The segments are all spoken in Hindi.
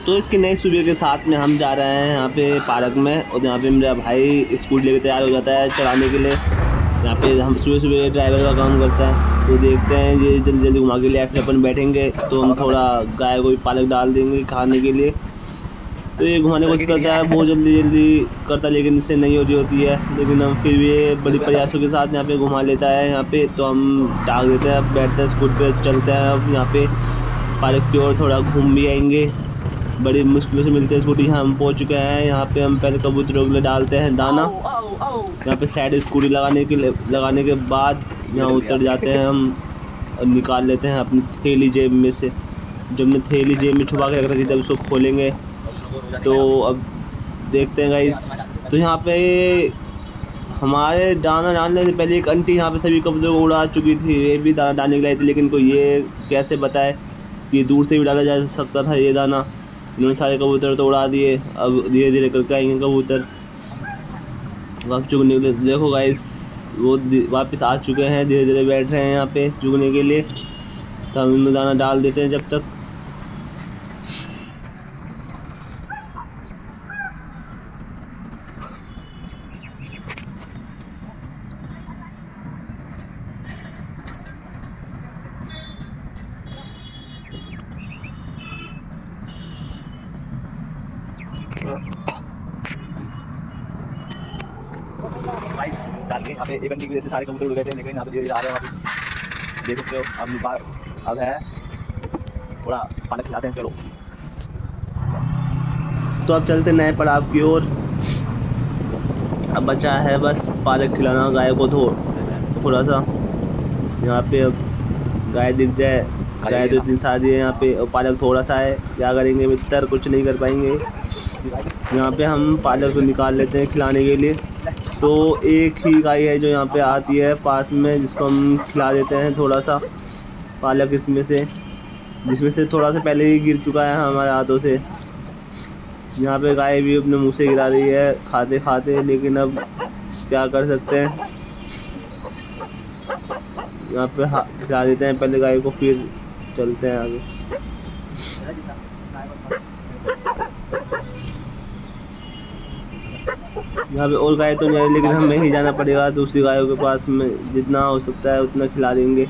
तो इसकी नई सुबह के साथ में हम जा रहे हैं यहाँ पे पार्क में, और यहाँ पे मेरा भाई स्कूटी लेके तैयार हो जाता है चलाने के लिए। यहाँ पे हम सुबह सुबह ड्राइवर का काम करता है। तो देखते हैं ये जल्दी जल्दी घुमा के लिए, या फिर अपन बैठेंगे तो हम थोड़ा गाय को भी पालक डाल देंगे खाने के लिए। तो ये घुमाने की कोशिश करता है, बहुत जल्दी जल्दी करता है, लेकिन इससे नहीं हो रही होती है। लेकिन हम फिर भी ये बड़ी प्रयासों के साथ यहाँ पे घुमा लेता है। यहाँ पे तो हम टाँग देते हैं, बैठते हैं स्कूटी पे, चलते हैं अब यहाँ पे पार्क की ओर, थोड़ा घूम भी आएंगे। बड़ी मुश्किलों से मिलते हैं स्कूटी, हम पहुँच चुके हैं। यहाँ पे हम पहले कबूतरों के लिए डालते हैं दाना। यहाँ पे साइड स्कूटी लगाने के बाद यहाँ उतर जाते हैं हम और निकाल लेते हैं अपनी थैली जेब में से। जो हमने थैली जेब में छुपा के रख रखी थी, उसको खोलेंगे। तो अब देखते हैं गाइस। तो यहाँ पे हमारे दाना डालने से पहले एक आंटी यहाँ पे सभी कबूतरों को उड़ा चुकी थी। ये भी दाना डालने के लिए आई थी, लेकिन कोई ये कैसे बताए कि दूर से भी डाला जा सकता था ये दाना। इन्होंने सारे कबूतर तो उड़ा दिए। अब धीरे धीरे करके आएंगे कबूतर। अब चुगने के लिए देखो गाइस, वो वापस आ चुके हैं, धीरे धीरे बैठ रहे हैं यहाँ पे चुगने के लिए। तो हम इन्हें दाना डाल देते हैं जब तक। डाल के यहाँ पे एक घंटे की वजह से सारे कबूतर उड़ गए थे, लेकिन यहाँ पे धीरे आ रहे हैं वापस। देख सकते हो अब है थोड़ा पालक खिलाते हैं। चलो तो अब चलते नए पड़ाव की ओर। अब बचा है बस पालक खिलाना गाय को थोड़ा सा। यहाँ पे अब गाय दिख जाए, गाय तो इतनी सारी है यहाँ पे, और पालक थोड़ा सा है। क्या करेंगे मित्र, कुछ नहीं कर पाएंगे। यहाँ पे हम पालक को निकाल लेते हैं खिलाने के लिए। तो एक ही गाय है जो यहाँ पे आती है पास में, जिसको हम खिला देते हैं थोड़ा सा पालक इसमें से, जिसमें से थोड़ा सा पहले ही गिर चुका है हमारे हाथों से। यहाँ पे गाय भी अपने मुंह से गिरा रही है खाते खाते, लेकिन अब क्या कर सकते हैं। यहाँ पे खिला देते हैं पहले गाय को, फिर चलते हैं आगे। यहाँ पे और गाय तो नहीं आई, लेकिन हमें ही जाना पड़ेगा दूसरी गायों के पास में। जितना हो सकता है उतना खिला देंगे।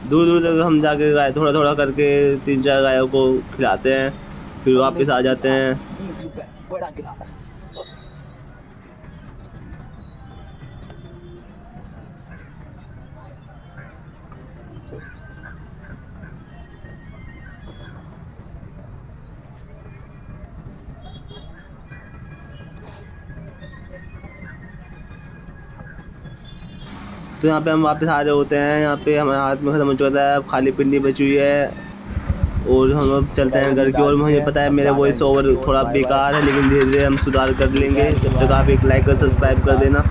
दूर दूर तक हम जाके गाय थोड़ा थोड़ा करके 3-4 गायों को खिलाते हैं, फिर वापस आ जाते हैं। तो यहाँ पे हम वापस आ रहे होते हैं। यहाँ पे हमारे हाथ में ख़त्म हो चुका है, अब खाली पिंडी बची हुई है, और हम अब चलते हैं घर की ओर। मुझे पता है मेरा वॉइस ओवर थोड़ा बेकार है, लेकिन धीरे धीरे हम सुधार कर लेंगे। जब तक आप एक लाइक और सब्सक्राइब कर देना।